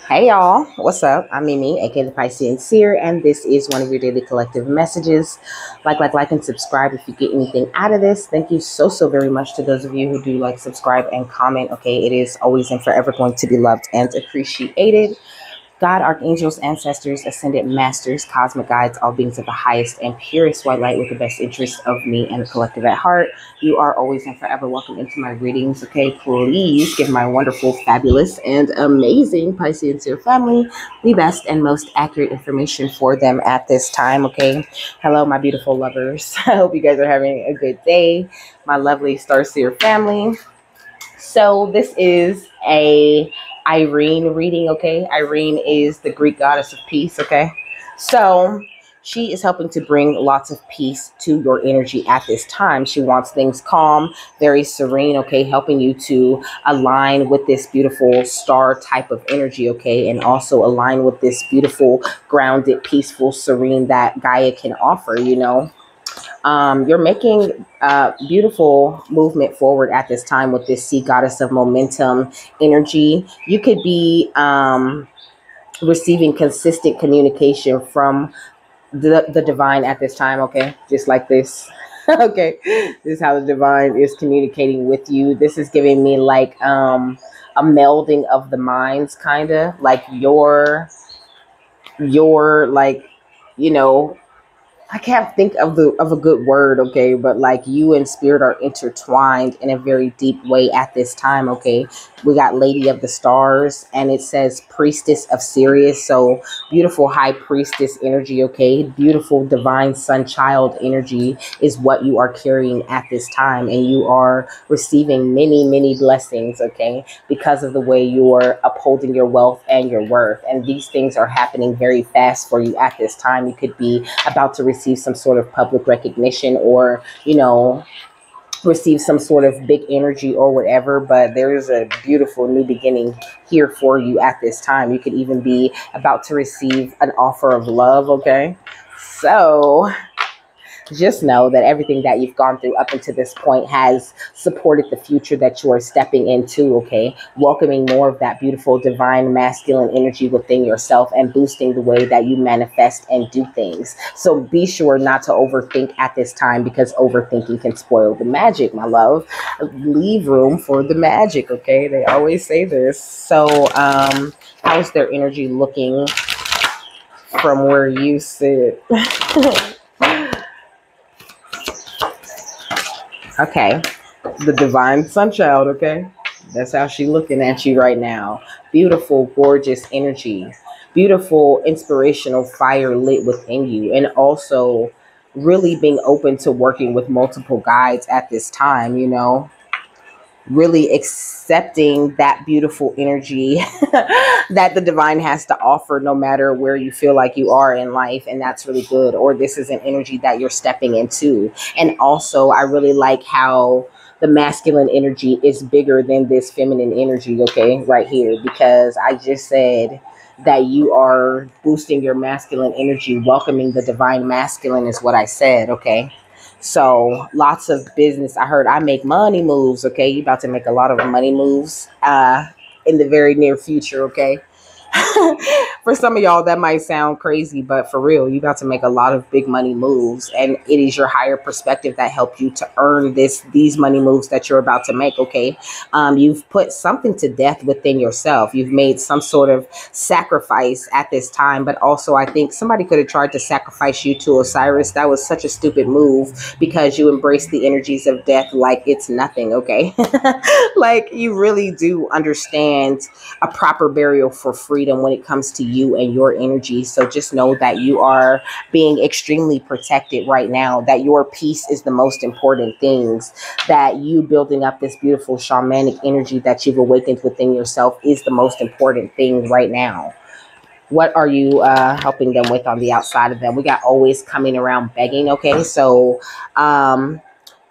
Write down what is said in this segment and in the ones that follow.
Hey y'all, what's up? I'm Mimi, aka the Piscean Seer, and this is one of your daily collective messages. Like, and subscribe if you get anything out of this. Thank you so very much to those of you who do like, subscribe, and comment. Okay, it is always and forever going to be loved and appreciated. God, archangels, ancestors, ascended masters, cosmic guides, all beings of the highest and purest white light with the best interest of me and the collective at heart. You are always and forever welcome into my readings. Okay, please give my wonderful, fabulous, and amazing Piscean Seer family the best and most accurate information for them at this time. Okay, hello, my beautiful lovers. I hope you guys are having a good day, my lovely Star Seer family. So this is a Eirene reading, okay? Eirene is the Greek goddess of peace, okay? So she is helping to bring lots of peace to your energy at this time. She wants things calm, very serene, okay? Helping you to align with this beautiful star type of energy, okay? And also align with this beautiful, grounded, peaceful, serene that Gaia can offer, you know? You're making beautiful movement forward at this time with this sea goddess of momentum energy. You could be receiving consistent communication from the divine at this time, okay? Just like this. Okay, this is how the divine is communicating with you. This is giving me like a melding of the minds, kind of like your like, you know, I can't think of a good word, okay, but like you and spirit are intertwined in a very deep way at this time, okay. We got Lady of the Stars, and it says Priestess of Sirius, so beautiful high priestess energy, okay. Beautiful divine sun child energy is what you are carrying at this time, and you are receiving many blessings, okay, because of the way you are upholding your wealth and your worth. And these things are happening very fast for you at this time. You could be about to receive some sort of public recognition, or, you know, receive some sort of big energy or whatever, but there is a beautiful new beginning here for you at this time. You could even be about to receive an offer of love, okay. So just know that everything that you've gone through up until this point has supported the future that you are stepping into, okay? Welcoming more of that beautiful divine masculine energy within yourself and boosting the way that you manifest and do things. So be sure not to overthink at this time, because overthinking can spoil the magic, my love. Leave room for the magic, okay? They always say this. So how's their energy looking from where you sit? Okay, the divine sunchild, okay? That's how she's looking at you right now. Beautiful, gorgeous energy. Beautiful, inspirational fire lit within you. And also really being open to working with multiple guides at this time, you know? Really accepting that beautiful energy that the divine has to offer, no matter where you feel like you are in life. And that's really good. Or this is an energy that you're stepping into. And also, I really like how the masculine energy is bigger than this feminine energy, okay, right here, because I just said that you are boosting your masculine energy, welcoming the divine masculine is what I said, okay. So lots of business. I heard I make money moves. Okay, you about to make a lot of money moves in the very near future. Okay. For some of y'all, that might sound crazy, but for real, you about to make a lot of big money moves, and it is your higher perspective that helped you to earn these money moves that you're about to make. Okay, you've put something to death within yourself. You've made some sort of sacrifice at this time, but also I think somebody could have tried to sacrifice you to Osiris. That was such a stupid move, because you embrace the energies of death like it's nothing. Okay, like you really do understand a proper burial for freedom when it comes to you and your energy. So just know that you are being extremely protected right now, that your peace is the most important things, that you building up this beautiful shamanic energy that you've awakened within yourself is the most important thing right now. What are you helping them with on the outside of them? We got always coming around begging. Okay, so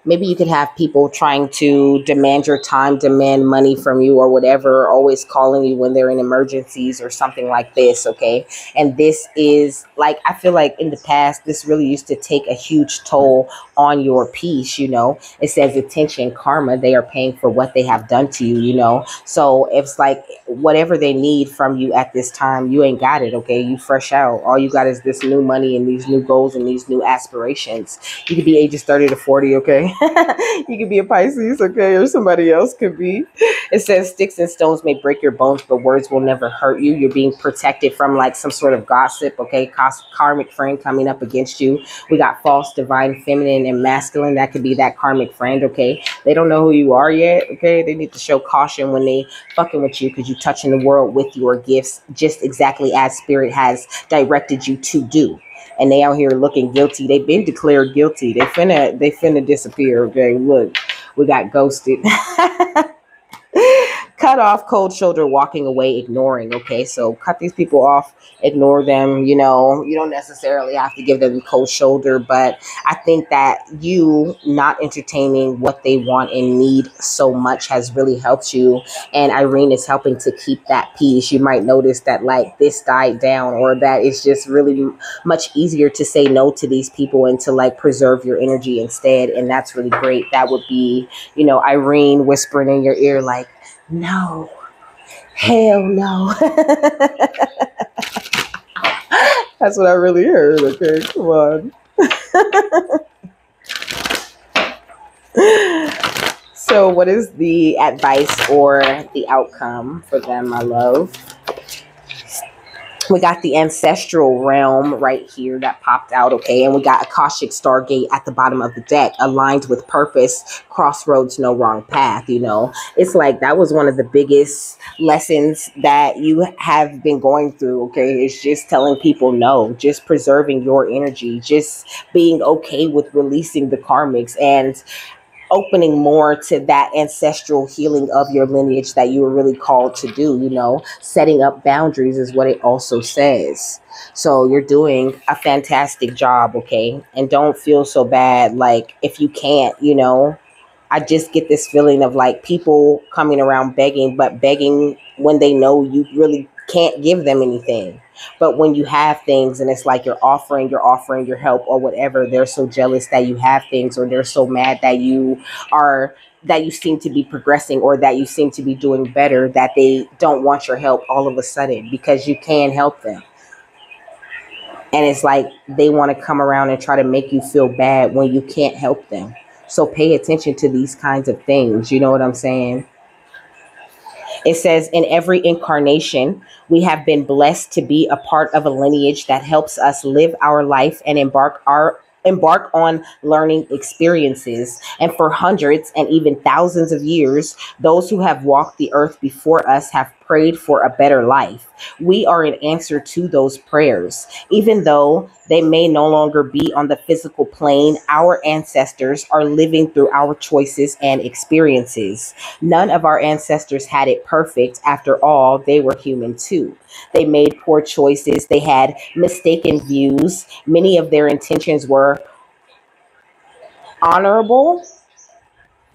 Maybe you could have people trying to demand your time, demand money from you or whatever, always calling you when they're in emergencies or something like this, okay? And this is like, I feel like in the past, this really used to take a huge toll on your peace, you know? It says attention, karma, they are paying for what they have done to you, you know? So it's like whatever they need from you at this time, you ain't got it, okay? You fresh out. All you got is this new money and these new goals and these new aspirations. You could be ages 30 to 40, okay? You could be a Pisces, okay? Or somebody else could be. It says sticks and stones may break your bones, but words will never hurt you. You're being protected from like some sort of gossip, okay? Karmic friend coming up against you. We got false, divine, feminine, and masculine. That could be that karmic friend, okay? They don't know who you are yet, okay? They need to show caution when they fucking with you because you touching the world with your gifts just exactly as spirit has directed you to do. And they out here looking guilty. They've been declared guilty. They finna disappear. Okay, look, we got ghosted. Cut off, cold shoulder, walking away, ignoring. Okay, so cut these people off, ignore them. You know, you don't necessarily have to give them cold shoulder, but I think that you not entertaining what they want and need so much has really helped you. And Eirene is helping to keep that peace. You might notice that like this died down, or that it's just really much easier to say no to these people and to like preserve your energy instead. And that's really great. That would be, you know, Eirene whispering in your ear like, no, hell no. That's what I really heard. Okay, come on. So what is the advice or the outcome for them, my love? We got the ancestral realm right here that popped out, okay? And we got Akashic Stargate at the bottom of the deck, aligned with purpose, crossroads, no wrong path, you know? It's like that was one of the biggest lessons that you have been going through, okay? It's just telling people no, just preserving your energy, just being okay with releasing the karmics and opening more to that ancestral healing of your lineage that you were really called to do, you know, setting up boundaries is what it also says. So you're doing a fantastic job, okay? And don't feel so bad, like if you can't, you know, I just get this feeling of like people coming around begging, but begging when they know you really can't give them anything. But when you have things and it's like you're offering your help or whatever, they're so jealous that you have things, or they're so mad that you seem to be progressing or that you seem to be doing better, that they don't want your help all of a sudden because you can help them. And it's like they want to come around and try to make you feel bad when you can't help them. So pay attention to these kinds of things. You know what I'm saying? It says, in every incarnation, we have been blessed to be a part of a lineage that helps us live our life and embark on learning experiences. And for hundreds and even thousands of years, those who have walked the earth before us have prayed for a better life. We are an answer to those prayers. Even though they may no longer be on the physical plane, our ancestors are living through our choices and experiences. None of our ancestors had it perfect. After all, they were human too. They made poor choices. They had mistaken views. Many of their intentions were honorable.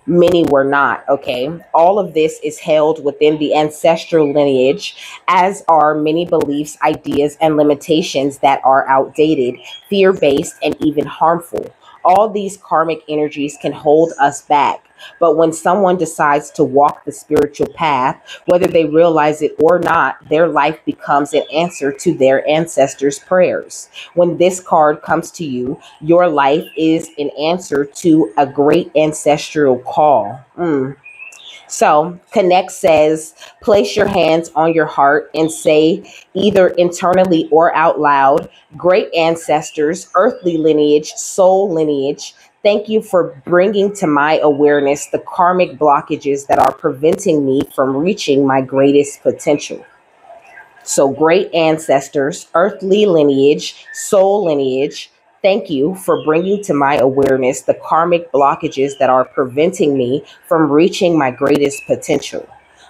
Many were not, okay? All of this is held within the ancestral lineage, as are many beliefs, ideas, and limitations that are outdated, fear-based, and even harmful. All these karmic energies can hold us back. But when someone decides to walk the spiritual path, whether they realize it or not, their life becomes an answer to their ancestors' prayers. When this card comes to you, your life is an answer to a great ancestral call. So Connect says, place your hands on your heart and say, either internally or out loud, great ancestors, earthly lineage, soul lineage, thank you for bringing to my awareness the karmic blockages that are preventing me from reaching my greatest potential. So great ancestors, earthly lineage, soul lineage, thank you for bringing to my awareness the karmic blockages that are preventing me from reaching my greatest potential.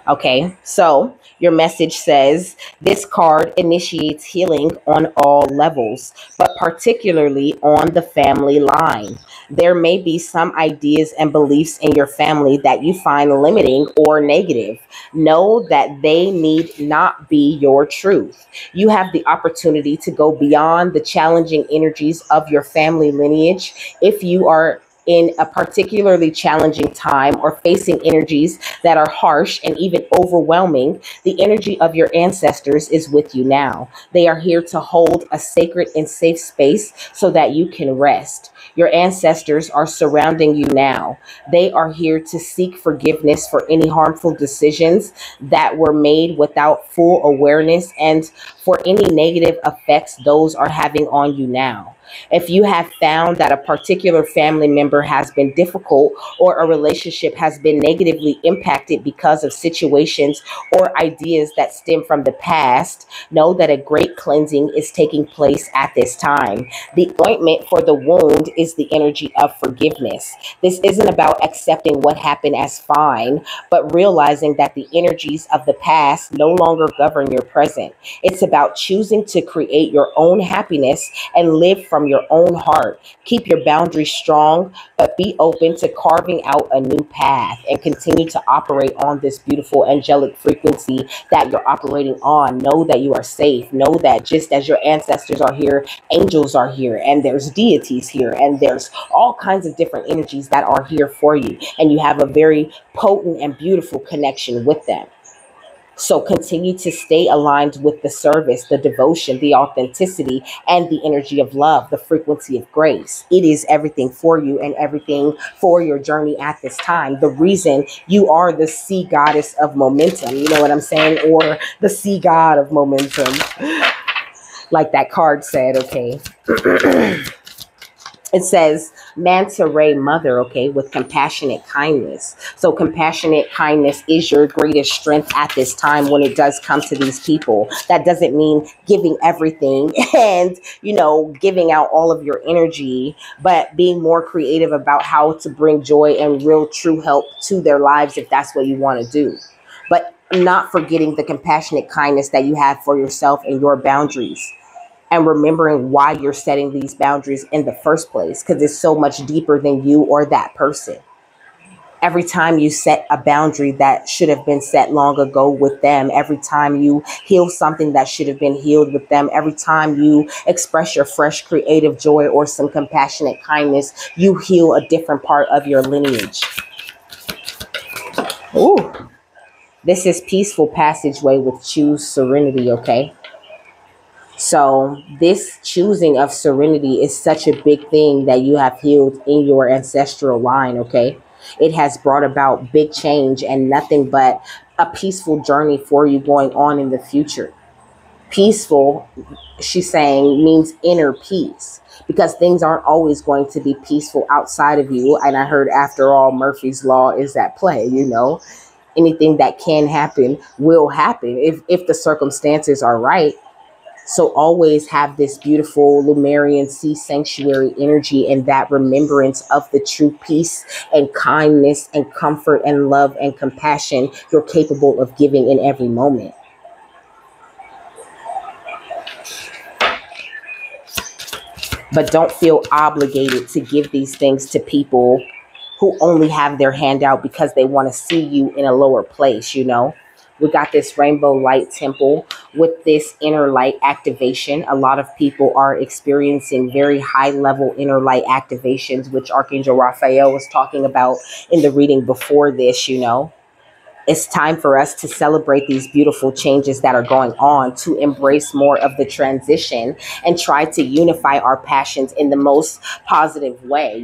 Okay, so your message says this card initiates healing on all levels, but particularly on the family line. There may be some ideas and beliefs in your family that you find limiting or negative. Know that they need not be your truth. You have the opportunity to go beyond the challenging energies of your family lineage if you are in a particularly challenging time or facing energies that are harsh and even overwhelming. The energy of your ancestors is with you now. They are here to hold a sacred and safe space so that you can rest. Your ancestors are surrounding you now. They are here to seek forgiveness for any harmful decisions that were made without full awareness and for any negative effects those are having on you now. If you have found that a particular family member has been difficult or a relationship has been negatively impacted because of situations or ideas that stem from the past, know that a great cleansing is taking place at this time. The ointment for the wound is the energy of forgiveness. This isn't about accepting what happened as fine, but realizing that the energies of the past no longer govern your present. It's about choosing to create your own happiness and live from your own heart. Keep your boundaries strong, but be open to carving out a new path and continue to operate on this beautiful angelic frequency that you're operating on. Know that you are safe. Know that just as your ancestors are here, angels are here, and there's deities here, and there's all kinds of different energies that are here for you. And you have a very potent and beautiful connection with them. So continue to stay aligned with the service, the devotion, the authenticity, and the energy of love, the frequency of grace. It is everything for you and everything for your journey at this time. The reason you are the sea goddess of momentum, you know what I'm saying? Or the sea god of momentum, like that card said, okay? It says manta ray mother, okay, with compassionate kindness. So compassionate kindness is your greatest strength at this time when it does come to these people. That doesn't mean giving everything and, giving out all of your energy, but being more creative about how to bring joy and real true help to their lives if that's what you want to do. But not forgetting the compassionate kindness that you have for yourself and your boundaries, and remembering why you're setting these boundaries in the first place, because it's so much deeper than you or that person. Every time you set a boundary that should have been set long ago with them, every time you heal something that should have been healed with them, every time you express your fresh creative joy or some compassionate kindness, you heal a different part of your lineage. Ooh, this is peaceful passageway with choose serenity, okay? So this choosing of serenity is such a big thing that you have healed in your ancestral line, okay? It has brought about big change and nothing but a peaceful journey for you going on in the future. Peaceful, she's saying, means inner peace, because things aren't always going to be peaceful outside of you. And I heard, after all, Murphy's Law is at play, Anything that can happen will happen if the circumstances are right. So always have this beautiful Lemurian sea sanctuary energy and that remembrance of the true peace and kindness and comfort and love and compassion you're capable of giving in every moment. But don't feel obligated to give these things to people who only have their hand out because they want to see you in a lower place, We got this rainbow light temple with this inner light activation. A lot of people are experiencing very high level inner light activations, which Archangel Raphael was talking about in the reading before this, It's time for us to celebrate these beautiful changes that are going on, to embrace more of the transition and try to unify our passions in the most positive way,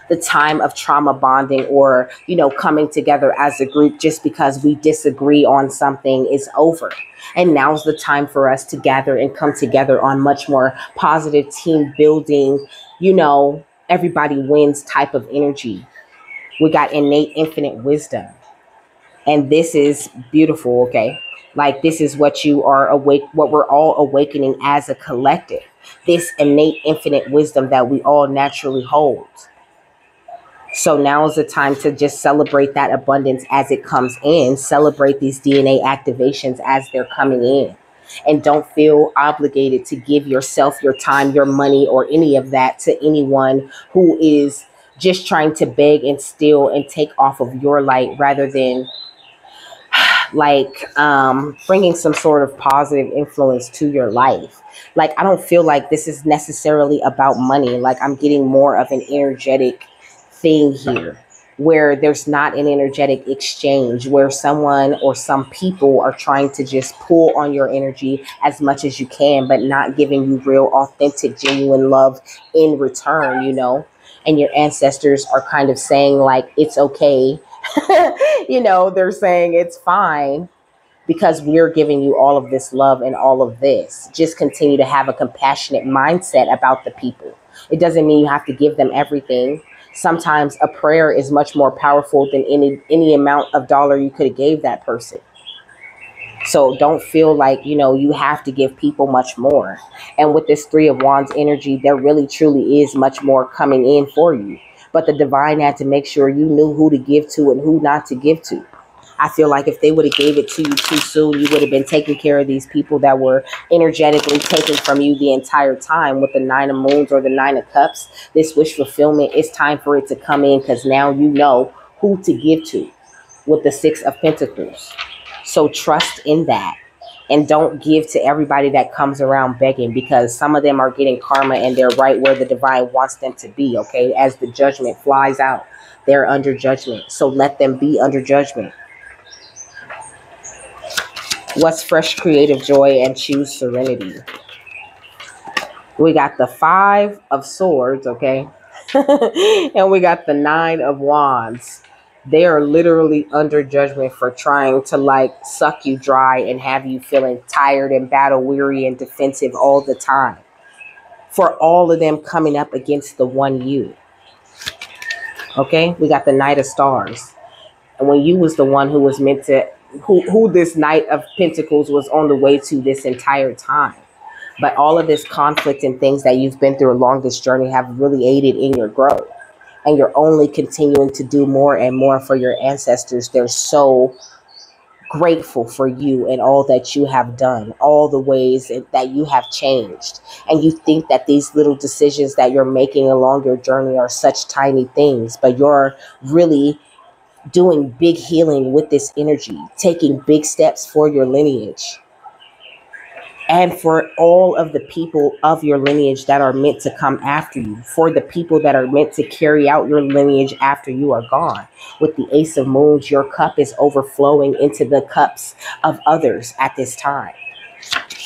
The time of trauma bonding or, coming together as a group just because we disagree on something is over. And now's the time for us to gather and come together on much more positive team building, everybody wins type of energy. We got innate infinite wisdom. And this is beautiful, okay? Like, this is what you are awake, what we're all awakening as a collective. This innate infinite wisdom that we all naturally hold. So now is the time to just celebrate that abundance as it comes in. Celebrate these DNA activations as they're coming in. And don't feel obligated to give yourself, your time, your money, or any of that to anyone who is just trying to beg and steal and take off of your light, rather than like bringing some sort of positive influence to your life. Like, I don't feel like this is necessarily about money. Like, I'm getting more of an energetic thing here, where there's not an energetic exchange, where someone or some people are trying to just pull on your energy as much as you can, but not giving you real, authentic, genuine love in return, you know? And your ancestors are kind of saying, like, it's okay. You know, they're saying it's fine because we're giving you all of this love and all of this. Just continue to have a compassionate mindset about the people. It doesn't mean you have to give them everything. Sometimes a prayer is much more powerful than any amount of dollar you could have gave that person. So don't feel like, you know, you have to give people much more. And with this Three of Wands energy, there really truly is much more coming in for you. But the divine had to make sure you knew who to give to and who not to give to. I feel like if they would have gave it to you too soon, you would have been taking care of these people that were energetically taken from you the entire time. With the Nine of Moons or the Nine of Cups, this wish fulfillment, it's time for it to come in, because now you know who to give to with the Six of Pentacles. So trust in that, and don't give to everybody that comes around begging, because some of them are getting karma and they're right where the divine wants them to be, okay? As the judgment flies out, they're under judgment. So let them be under judgment. What's fresh, creative joy, and choose serenity? We got the Five of Swords, okay? And we got the Nine of Wands. They are literally under judgment for trying to like suck you dry and have you feeling tired and battle weary and defensive all the time. For all of them coming up against the one you. Okay? We got the Knight of Stars. And when you was the one who was meant to, who this Knight of Pentacles was on the way to this entire time. But all of this conflict and things that you've been through along this journey have really aided in your growth. And you're only continuing to do more and more for your ancestors. They're so grateful for you and all that you have done, all the ways that you have changed. And you think that these little decisions that you're making along your journey are such tiny things, but you're really doing big healing with this energy, taking big steps for your lineage. And for all of the people of your lineage that are meant to come after you, for the people that are meant to carry out your lineage after you are gone. With the Ace of Moons, your cup is overflowing into the cups of others at this time,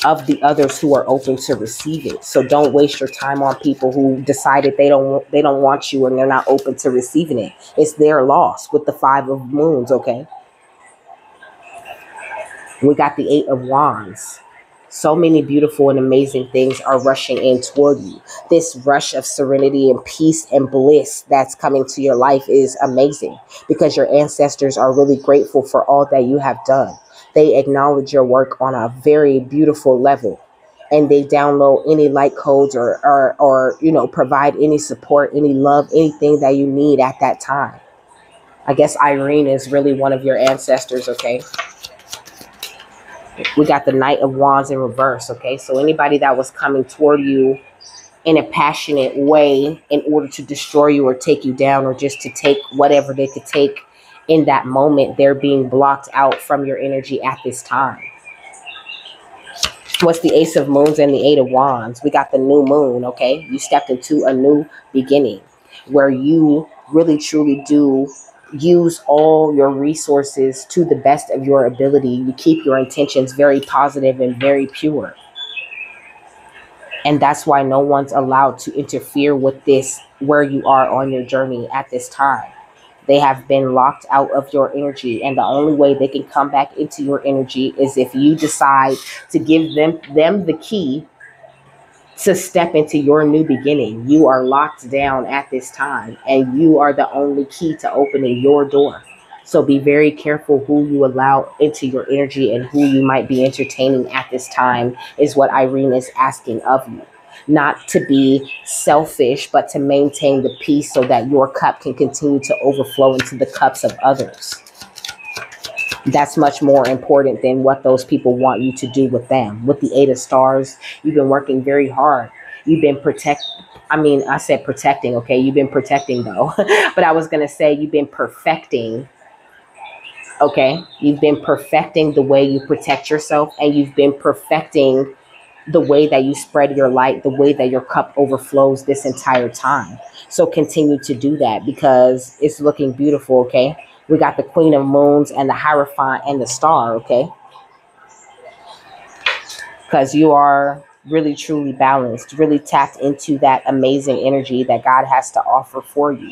of the others who are open to receive it. So don't waste your time on people who decided they don't want you and they're not open to receiving it. It's their loss with the Five of Moons, okay? We got the Eight of Wands. So many beautiful and amazing things are rushing in toward you. This rush of serenity and peace and bliss that's coming to your life is amazing, because your ancestors are really grateful for all that you have done. They acknowledge your work on a very beautiful level, and they download any light codes or you know, provide any support, any love, anything that you need at that time. I guess Eirene is really one of your ancestors, okay? We got the Knight of Wands in reverse, okay? So anybody that was coming toward you in a passionate way in order to destroy you or take you down, or just to take whatever they could take in that moment, they're being blocked out from your energy at this time. What's the Ace of Moons and the Eight of Wands? We got the new moon, okay? You stepped into a new beginning where you really truly do use all your resources to the best of your ability. You keep your intentions very positive and very pure. And that's why no one's allowed to interfere with this, where you are on your journey at this time. They have been locked out of your energy, and the only way they can come back into your energy is if you decide to give them the key to step into your new beginning. You are locked down at this time, and you are the only key to opening your door. So be very careful who you allow into your energy and who you might be entertaining at this time, is what Eirene is asking of you. not to be selfish, but to maintain the peace so that your cup can continue to overflow into the cups of others. That's much more important than what those people want you to do with them. With the Eight of Stars, you've been working very hard. You've been I said protecting, okay? You've been protecting though. But I was going to say you've been perfecting, okay? You've been perfecting the way you protect yourself, and you've been perfecting the way that you spread your light, the way that your cup overflows this entire time. So continue to do that because it's looking beautiful, okay? We got the Queen of Moons and the Hierophant and the Star, okay? Because you are really, truly balanced, really tapped into that amazing energy that God has to offer for you.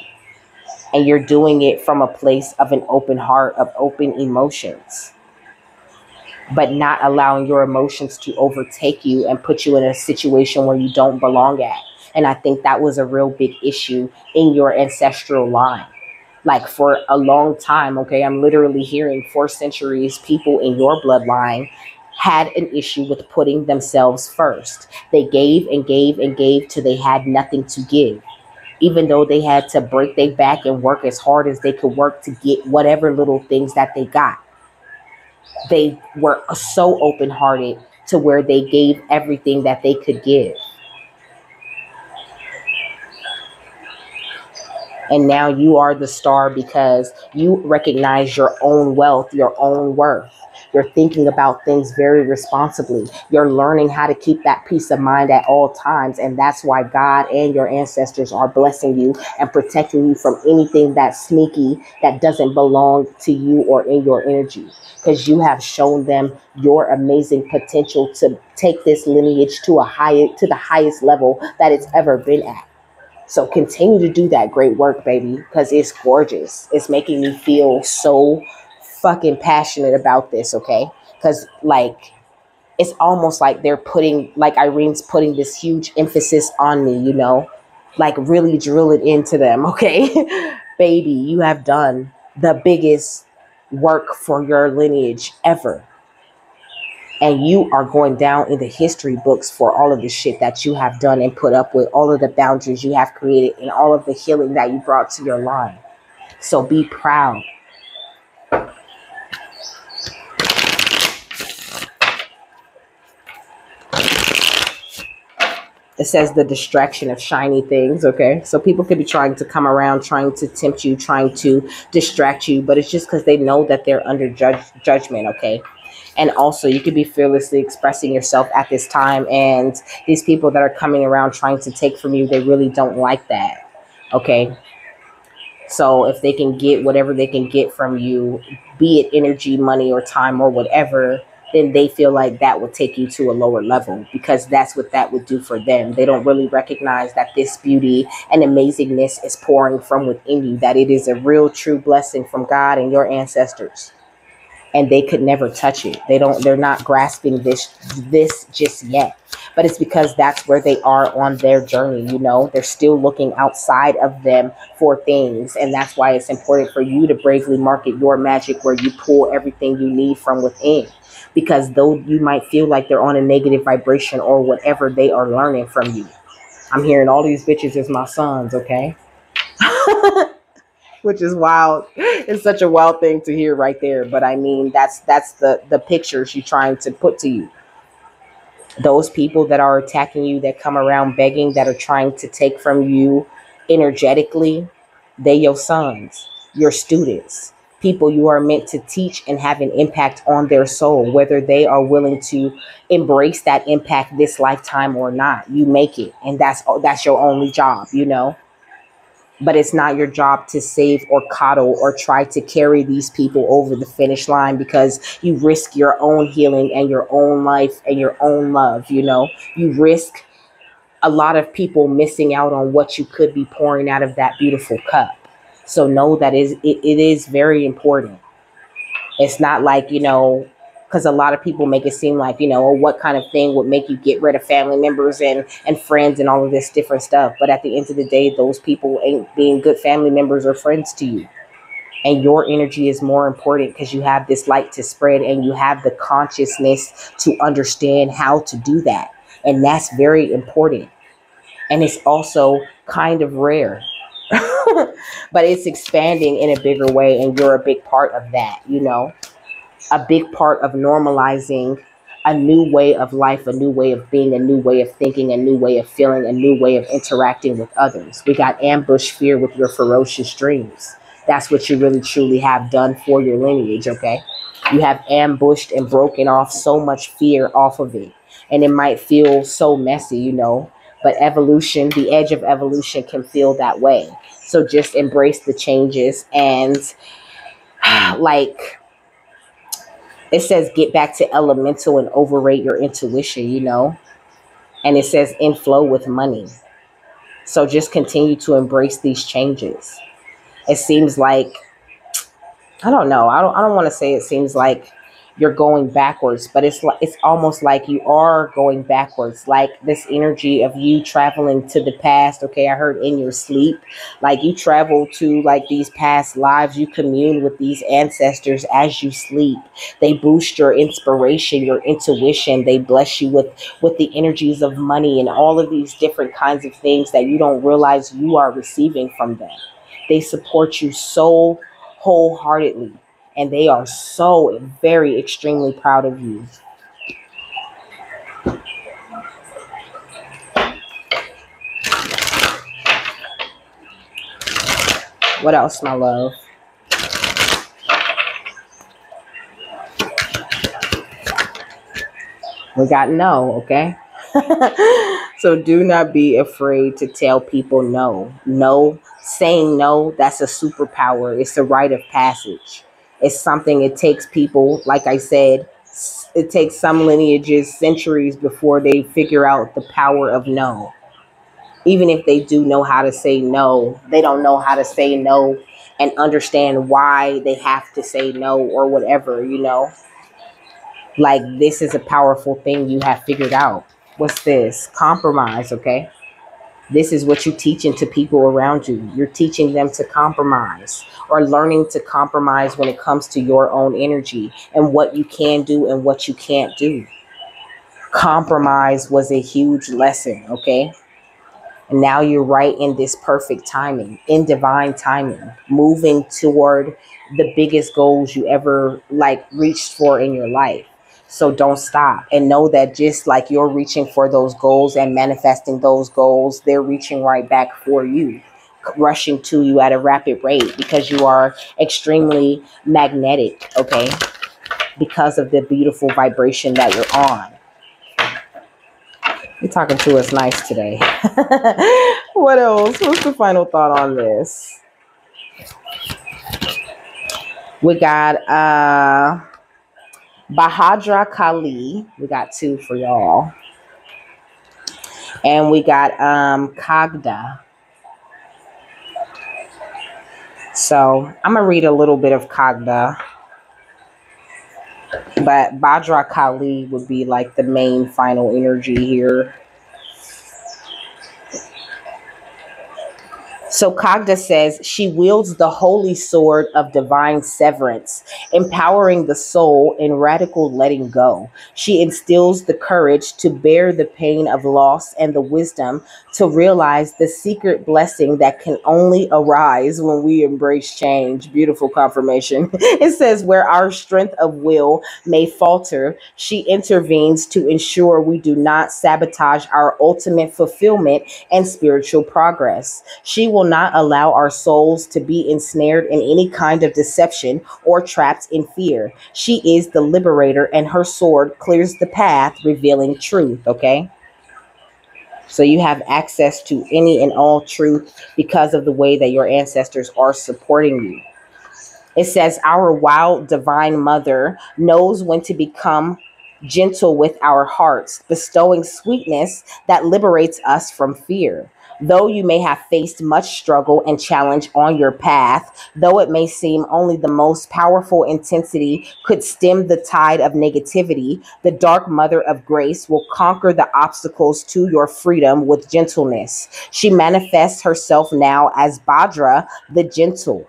And you're doing it from a place of an open heart, of open emotions, but not allowing your emotions to overtake you and put you in a situation where you don't belong at. And I think that was a real big issue in your ancestral line. Like for a long time, okay, I'm literally hearing 4 centuries, people in your bloodline had an issue with putting themselves first. They gave and gave and gave till they had nothing to give. Even though they had to break their back and work as hard as they could work to get whatever little things that they got. They were so open-hearted to where they gave everything that they could give. And now you are the star because you recognize your own wealth, your own worth. You're thinking about things very responsibly. You're learning how to keep that peace of mind at all times. And that's why God and your ancestors are blessing you and protecting you from anything that's sneaky, that doesn't belong to you or in your energy. Because you have shown them your amazing potential to take this lineage to the highest level that it's ever been at. So continue to do that great work, baby, because it's gorgeous. It's making me feel so fucking passionate about this, okay? Because, like, it's almost like they're putting, like Irene's putting this huge emphasis on me, you know? Like, really drill it into them, okay? Baby, you have done the biggest work for your lineage ever. And you are going down in the history books for all of the shit that you have done and put up with, all of the boundaries you have created, and all of the healing that you brought to your line. So be proud. It says the distraction of shiny things, okay? So people could be trying to come around, trying to tempt you, trying to distract you, but it's just because they know that they're under judgment, okay? And also, you could be fearlessly expressing yourself at this time. And these people that are coming around trying to take from you, they really don't like that. Okay. So if they can get whatever they can get from you, be it energy, money, or time, or whatever, then they feel like that would take you to a lower level, because that's what that would do for them. They don't really recognize that this beauty and amazingness is pouring from within you, that it is a real, true blessing from God and your ancestors. And they could never touch it. They're not grasping this just yet. But it's because that's where they are on their journey, you know. They're still looking outside of them for things. And that's why it's important for you to bravely market your magic, where you pull everything you need from within. Because though you might feel like they're on a negative vibration or whatever, they are learning from you. I'm hearing all these bitches as my sons, okay? Which is wild. It's such a wild thing to hear right there. But I mean, that's the picture she's trying to put to you. Those people that are attacking you, that come around begging, that are trying to take from you energetically, they your sons, your students, people you are meant to teach and have an impact on their soul, whether they are willing to embrace that impact this lifetime or not. You make it, and that's your only job, you know. But it's not your job to save or coddle or try to carry these people over the finish line, because you risk your own healing and your own life and your own love. You know, you risk a lot of people missing out on what you could be pouring out of that beautiful cup. So know that it is very important. It's not like, you know, because a lot of people make it seem like, you know, what kind of thing would make you get rid of family members and friends and all of this different stuff. But at the end of the day, those people ain't being good family members or friends to you. And your energy is more important, because you have this light to spread and you have the consciousness to understand how to do that. And that's very important. And it's also kind of rare. But it's expanding in a bigger way, and you're a big part of that, a big part of normalizing a new way of life, a new way of being, a new way of thinking, a new way of feeling, a new way of interacting with others. We got ambush fear with your ferocious dreams. That's what you really truly have done for your lineage, okay? You have ambushed and broken off so much fear off of it. And it might feel so messy, but evolution, the edge of evolution can feel that way. So just embrace the changes and like it says, get back to elemental and overrate your intuition, and it says inflow with money. So just continue to embrace these changes. It seems like, I don't know. I don't want to say it seems like you're going backwards, but it's almost like you are going backwards. Like this energy of you traveling to the past. Okay, I heard in your sleep, like you travel to like these past lives. You commune with these ancestors as you sleep. They boost your inspiration, your intuition. They bless you with the energies of money and all of these different kinds of things that you don't realize you are receiving from them. They support you so wholeheartedly, and they are so very extremely proud of you. What else, my love? We got no, okay? So do not be afraid to tell people no. No, saying no, that's a superpower. It's a rite of passage. It's something it takes people, like I said, it takes some lineages, centuries before they figure out the power of no. Even if they do know how to say no, they don't know how to say no and understand why they have to say no or whatever. Like this is a powerful thing you have figured out. What's this? Compromise, okay? This is what you're teaching to people around you. You're teaching them to compromise or learning to compromise when it comes to your own energy and what you can do and what you can't do. Compromise was a huge lesson, okay? And now you're right in this perfect timing, in divine timing, moving toward the biggest goals you ever like reached for in your life. So don't stop, and know that just like you're reaching for those goals and manifesting those goals, they're reaching right back for you, rushing to you at a rapid rate because you are extremely magnetic, okay? Because of the beautiful vibration that you're on. You're talking to us nice today. What else? What's the final thought on this? We got Bahadra Kali. We got two for y'all. And we got Kagda. So I'm gonna read a little bit of Kagda. But Bhadra Kali would be like the main final energy here. So Kagda says she wields the holy sword of divine severance, empowering the soul in radical letting go. She instills the courage to bear the pain of loss and the wisdom to realize the secret blessing that can only arise when we embrace change. Beautiful confirmation. It says, where our strength of will may falter, she intervenes to ensure we do not sabotage our ultimate fulfillment and spiritual progress. She will not allow our souls to be ensnared in any kind of deception or trapped in fear. She is the liberator, and her sword clears the path, revealing truth, okay? So you have access to any and all truth because of the way that your ancestors are supporting you. It says, our wild divine mother knows when to become gentle with our hearts, bestowing sweetness that liberates us from fear. Though you may have faced much struggle and challenge on your path, though it may seem only the most powerful intensity could stem the tide of negativity, the dark mother of grace will conquer the obstacles to your freedom with gentleness. She manifests herself now as Bhadra the gentle.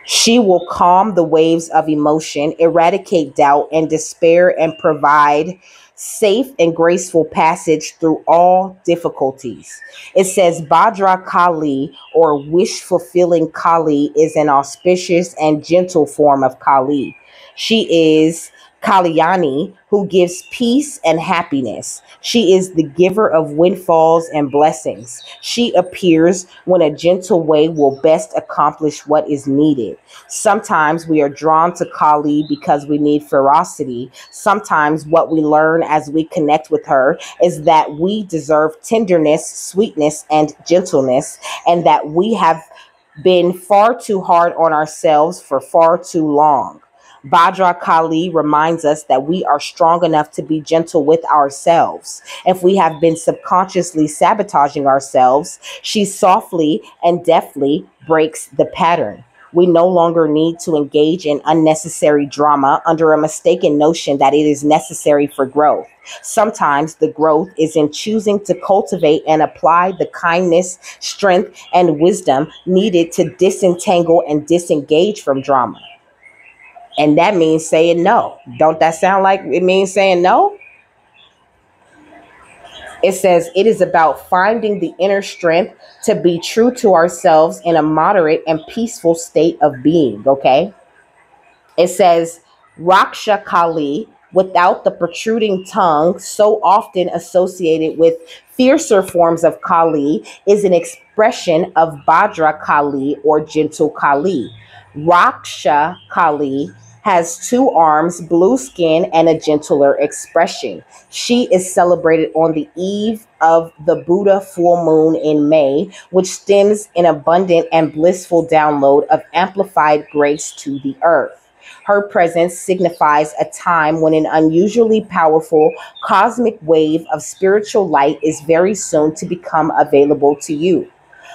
She will calm the waves of emotion, eradicate doubt and despair, and provide safe and graceful passage through all difficulties. It says Bhadra Kali, or wish fulfilling Kali, is an auspicious and gentle form of Kali. She is Kalyani, who gives peace and happiness. She is the giver of windfalls and blessings. She appears when a gentle way will best accomplish what is needed. Sometimes we are drawn to Kali because we need ferocity. Sometimes what we learn as we connect with her is that we deserve tenderness, sweetness, and gentleness, and that we have been far too hard on ourselves for far too long. Bhadra Kali reminds us that we are strong enough to be gentle with ourselves. If we have been subconsciously sabotaging ourselves, she softly and deftly breaks the pattern. We no longer need to engage in unnecessary drama under a mistaken notion that it is necessary for growth. Sometimes the growth is in choosing to cultivate and apply the kindness, strength, and wisdom needed to disentangle and disengage from drama. And that means saying no. Don't that sound like it means saying no? It says it is about finding the inner strength to be true to ourselves in a moderate and peaceful state of being, okay? It says Raksha Kali, without the protruding tongue, so often associated with fiercer forms of Kali, is an expression of Bhadra Kali, or gentle Kali. Raksha Kali has two arms, blue skin, and a gentler expression. She is celebrated on the eve of the Buddha full moon in May, which stems an abundant and blissful download of amplified grace to the earth. Her presence signifies a time when an unusually powerful cosmic wave of spiritual light is very soon to become available to you.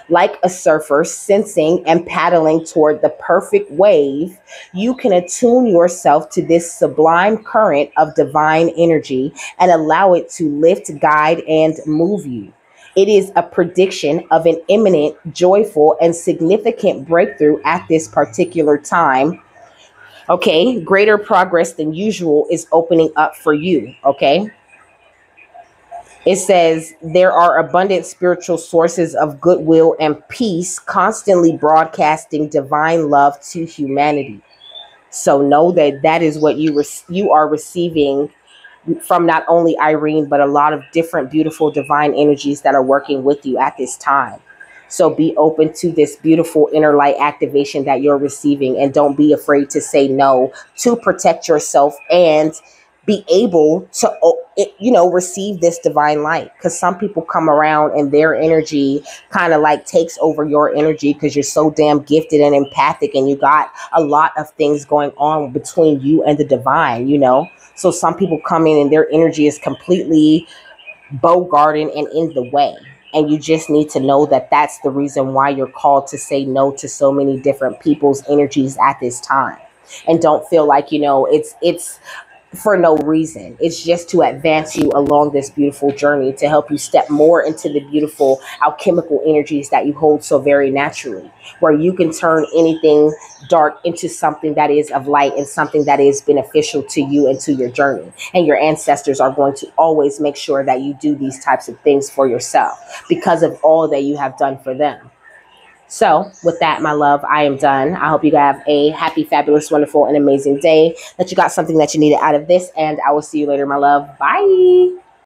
Like a surfer sensing and paddling toward the perfect wave, you can attune yourself to this sublime current of divine energy and allow it to lift, guide, and move you. It is a prediction of an imminent, joyful, and significant breakthrough at this particular time. Okay, greater progress than usual is opening up for you. Okay. It says there are abundant spiritual sources of goodwill and peace constantly broadcasting divine love to humanity. So know that that is what you are receiving from not only Eirene, but a lot of different beautiful divine energies that are working with you at this time. So be open to this beautiful inner light activation that you're receiving, and don't be afraid to say no to protect yourself and be able to, receive this divine light. Because some people come around and their energy kind of like takes over your energy because you're so damn gifted and empathic, and you got a lot of things going on between you and the divine. So some people come in and their energy is completely bogarden and in the way. And you just need to know that that's the reason why you're called to say no to so many different people's energies at this time. And don't feel like, it's for no reason. It's just to advance you along this beautiful journey, to help you step more into the beautiful alchemical energies that you hold so very naturally, where you can turn anything dark into something that is of light and something that is beneficial to you and to your journey. And your ancestors are going to always make sure that you do these types of things for yourself because of all that you have done for them. So with that, my love, I am done. I hope you have a happy, fabulous, wonderful, and amazing day, that you got something that you needed out of this, and I will see you later, my love. Bye.